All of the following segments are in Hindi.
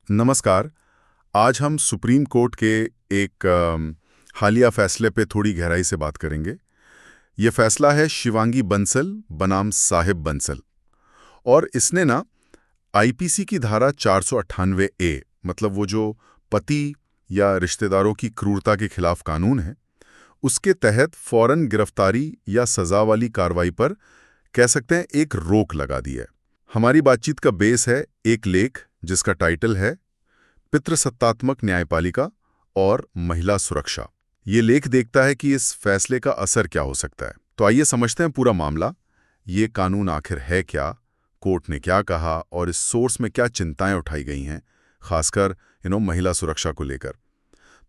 नमस्कार। आज हम सुप्रीम कोर्ट के एक हालिया फैसले पे थोड़ी गहराई से बात करेंगे। ये फैसला है शिवांगी बंसल बनाम साहिब बंसल, और इसने ना आईपीसी की धारा 498 ए, मतलब वो जो पति या रिश्तेदारों की क्रूरता के खिलाफ कानून है, उसके तहत फौरन गिरफ्तारी या सजा वाली कार्रवाई पर कह सकते हैं एक रोक लगा दी है। हमारी बातचीत का बेस है एक लेख जिसका टाइटल है पितृसत्तात्मक न्यायपालिका और महिला सुरक्षा। ये लेख देखता है कि इस फैसले का असर क्या हो सकता है। तो आइए समझते हैं पूरा मामला। ये कानून आखिर है क्या, कोर्ट ने क्या कहा और इस सोर्स में क्या चिंताएं उठाई गई हैं, खासकर महिला सुरक्षा को लेकर।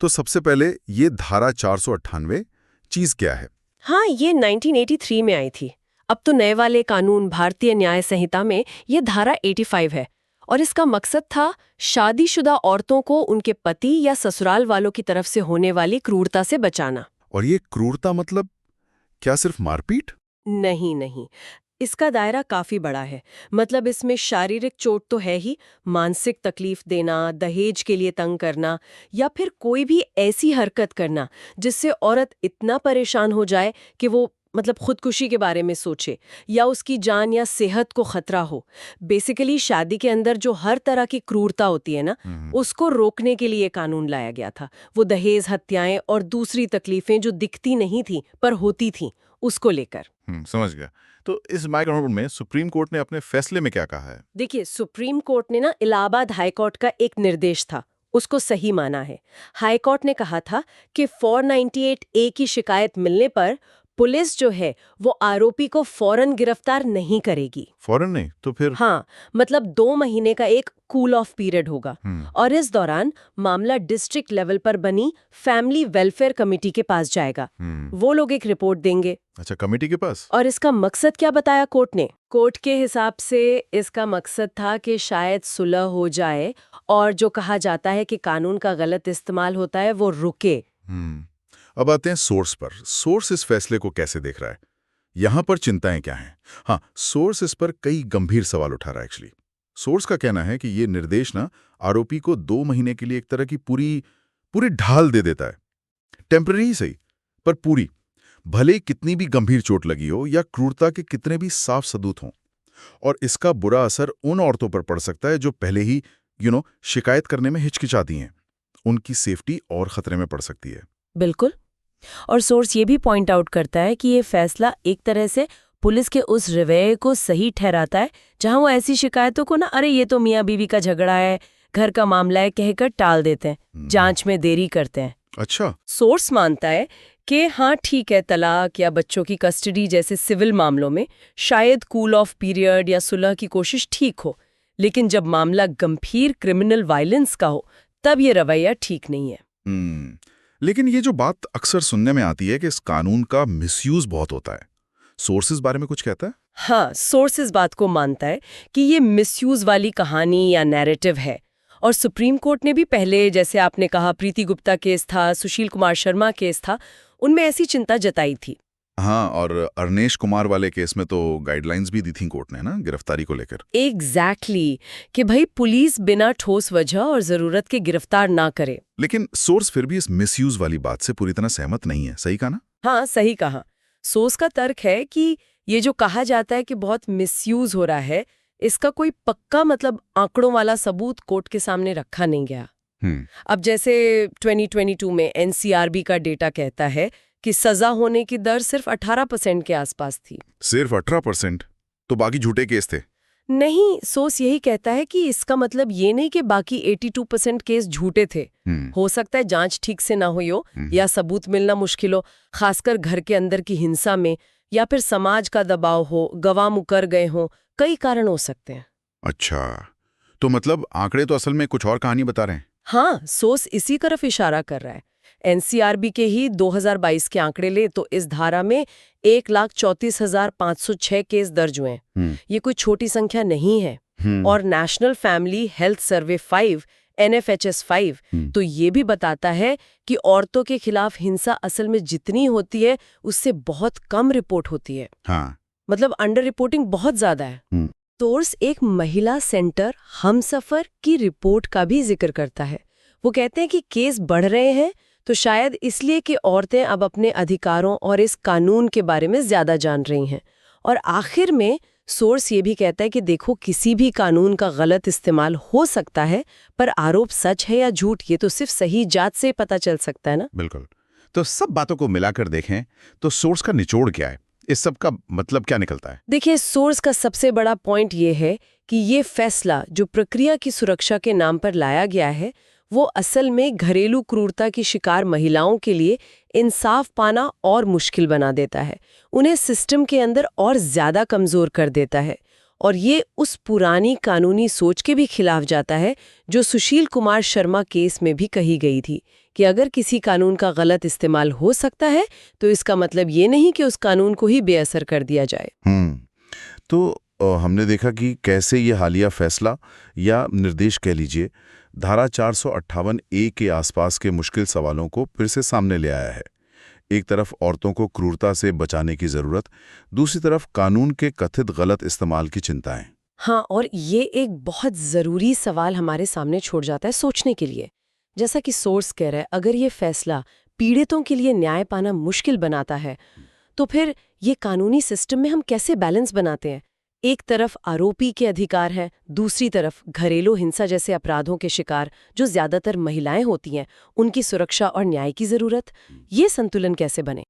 तो सबसे पहले ये धारा 498 चीज क्या है? हाँ, ये 1983 में आई थी। अब तो नए वाले कानून भारतीय न्याय संहिता में ये धारा 85 है और इसका मकसद था शादीशुदा औरतों को उनके पति या ससुराल वालों की तरफ से होने वाली क्रूरता से बचाना। और ये क्रूरता मतलब क्या सिर्फ मारपीट? नहीं नहीं, इसका दायरा काफी बड़ा है। मतलब इसमें शारीरिक चोट तो है ही, मानसिक तकलीफ देना, दहेज के लिए तंग करना या फिर कोई भी ऐसी हरकत करना जिससे औरत इतना परेशान हो जाए कि वो खुदकुशी के बारे में सोचे या उसकी जान या सेहत को खतरा हो। बेसिकली शादी के अंदर जो हर तरह की क्रूरता होती है ना, उसको रोकने के लिए कानून लाया गया था। वो दहेज, हत्याएं और दूसरी तकलीफें जो दिखती नहीं थी पर होती थी, उसको लेकर। समझ गया। तो इस माइक्रोन में सुप्रीम कोर्ट ने अपने फैसले में क्या कहा है? देखिए, सुप्रीम कोर्ट ने ना इलाहाबाद हाई कोर्ट का एक निर्देश था, उसको सही माना है। हाई कोर्ट ने कहा था कि 498 ए की शिकायत मिलने पर पुलिस जो है वो आरोपी को फौरन गिरफ्तार नहीं करेगी। फौरन नहीं तो फिर? हाँ, मतलब 2 महीने का एक कूल ऑफ पीरियड होगा और इस दौरान मामला डिस्ट्रिक्ट लेवल पर बनी फैमिली वेलफेयर कमेटी के पास जाएगा। वो लोग एक रिपोर्ट देंगे। अच्छा, कमेटी के पास? और इसका मकसद क्या बताया कोर्ट ने? कोर्ट के हिसाब से इसका मकसद था कि शायद सुलह हो जाए और जो कहा जाता है कि कानून का गलत इस्तेमाल होता है वो रुके। अब आते हैं सोर्स पर। सोर्स इस फैसले को कैसे देख रहा है, यहां पर चिंताएं क्या हैं? हाँ, सोर्स इस पर कई गंभीर सवाल उठा रहा है। एक्चुअली सोर्स का कहना है कि ये निर्देश ना आरोपी को 2 महीने के लिए एक तरह की पूरी ढाल दे देता है। टेम्पररी ही सही, पर पूरी, भले ही कितनी भी गंभीर चोट लगी हो या क्रूरता के कितने भी साफ सबूत हों। और इसका बुरा असर उन औरतों पर पड़ सकता है जो पहले ही शिकायत करने में हिचकिचाती हैं। उनकी सेफ्टी और खतरे में पड़ सकती है। बिल्कुल। और सोर्स ये भी पॉइंट आउट करता है कि ये फैसला एक तरह से पुलिस के उस रवैये को सही ठहराता है जहां वो ऐसी शिकायतों को ना, अरे ये तो मियाँ बीवी का झगड़ा है, घर का मामला है, कहकर टाल देते हैं, जांच में देरी करते हैं। अच्छा। सोर्स मानता है कि हाँ ठीक है, तलाक या बच्चों की कस्टडी जैसे सिविल मामलों में शायद कूल ऑफ पीरियड या सुलह की कोशिश ठीक हो, लेकिन जब मामला गंभीर क्रिमिनल वायलेंस का हो तब ये रवैया ठीक नहीं है। लेकिन ये जो बात अक्सर सुनने में आती है कि इस कानून का मिसयूज बहुत होता है, सोर्सेज बारे में कुछ कहता है? हाँ, सोर्स इस बात को मानता है कि ये मिसयूज वाली कहानी या नैरेटिव है। और सुप्रीम कोर्ट ने भी पहले, जैसे आपने कहा, प्रीति गुप्ता केस था, सुशील कुमार शर्मा केस था, उनमें ऐसी चिंता जताई थी। हाँ, और अरनेश कुमार वाले केस में तो गाइडलाइंस भी दी थी कोर्ट ने ना, गिरफ्तारी को लेकर। एग्जैक्टली, कि भाई पुलिस बिना ठोस वजह और जरूरत के गिरफ्तार ना करे। लेकिन सोर्स फिर भी इस मिसयूज वाली बात से पूरी तरह सहमत नहीं है। सही कहा ना? हाँ, सही कहा। सोर्स का तर्क है कि ये जो कहा जाता है कि बहुत मिसयूज हो रहा है, इसका कोई पक्का आंकड़ों वाला सबूत कोर्ट के सामने रखा नहीं गया। अब जैसे 2022 में एनसीआरबी का डेटा कहता है कि सजा होने की दर सिर्फ 18% के आसपास थी। सिर्फ 18%? तो बाकी झूठे केस थे? नहीं, सोर्स यही कहता है कि इसका मतलब ये नहीं कि बाकी 82% केस झूठे थे। हो सकता है जांच ठीक से ना हुई हो या सबूत मिलना मुश्किल हो, खासकर घर के अंदर की हिंसा में, या फिर समाज का दबाव हो, गवाह मुकर गए हों, कई कारण हो सकते हैं। अच्छा, तो मतलब आंकड़े तो असल में कुछ और कहानी बता रहे हैं। हाँ, सोर्स इसी तरफ इशारा कर रहा है। एनसीआरबी के ही 2022 के आंकड़े ले तो इस धारा में 1,34,506 केस दर्ज हुए हैं। ये कोई छोटी संख्या नहीं है। और national family health survey 5 NFHS 5 तो ये भी बताता है कि औरतों के खिलाफ हिंसा असल में जितनी होती है उससे बहुत कम रिपोर्ट होती है। हाँ। अंडर रिपोर्टिंग बहुत ज्यादा है। सोर्स एक महिला सेंटर हमसफर की रिपोर्ट का भी जिक्र करता है। वो कहते हैं कि केस बढ़ रहे हैं तो शायद इसलिए कि औरतें अब अपने अधिकारों और इस कानून के बारे में ज्यादा जान रही हैं। और आखिर में सोर्स ये भी कहता है कि देखो, किसी भी कानून का गलत इस्तेमाल हो सकता है, पर आरोप सच है या झूठ ये तो सिर्फ सही जांच से पता चल सकता है ना। बिल्कुल। तो सब बातों को मिलाकर देखें तो सोर्स का निचोड़ क्या है, इस सब का मतलब क्या निकलता है? देखिए, सोर्स का सबसे बड़ा पॉइंट ये है कि ये फैसला जो प्रक्रिया की सुरक्षा के नाम पर लाया गया है, वो असल में घरेलू क्रूरता की शिकार महिलाओं के लिए इंसाफ पाना और मुश्किल बना देता है, उन्हें सिस्टम के अंदर और ज्यादा कमजोर कर देता है। और ये उस पुरानी कानूनी सोच के भी खिलाफ जाता है जो सुशील कुमार शर्मा केस में भी कही गई थी कि अगर किसी कानून का गलत इस्तेमाल हो सकता है तो इसका मतलब ये नहीं कि उस कानून को ही बेअसर कर दिया जाए। तो हमने देखा कि कैसे ये हालिया फैसला या निर्देश कह लीजिए धारा 458A के आसपास के मुश्किल सवालों को फिर से सामने ले आया है। एक तरफ औरतों को क्रूरता से बचाने की जरूरत, दूसरी तरफ कानून के कथित गलत इस्तेमाल की चिंताएं। हाँ, और ये एक बहुत जरूरी सवाल हमारे सामने छोड़ जाता है सोचने के लिए। जैसा कि सोर्स कह रहा है, अगर ये फैसला पीड़ितों के लिए न्याय पाना मुश्किल बनाता है तो फिर ये कानूनी सिस्टम में हम कैसे बैलेंस बनाते हैं? एक तरफ आरोपी के अधिकार हैं, दूसरी तरफ घरेलू हिंसा जैसे अपराधों के शिकार जो ज्यादातर महिलाएं होती हैं, उनकी सुरक्षा और न्याय की जरूरत। ये संतुलन कैसे बने?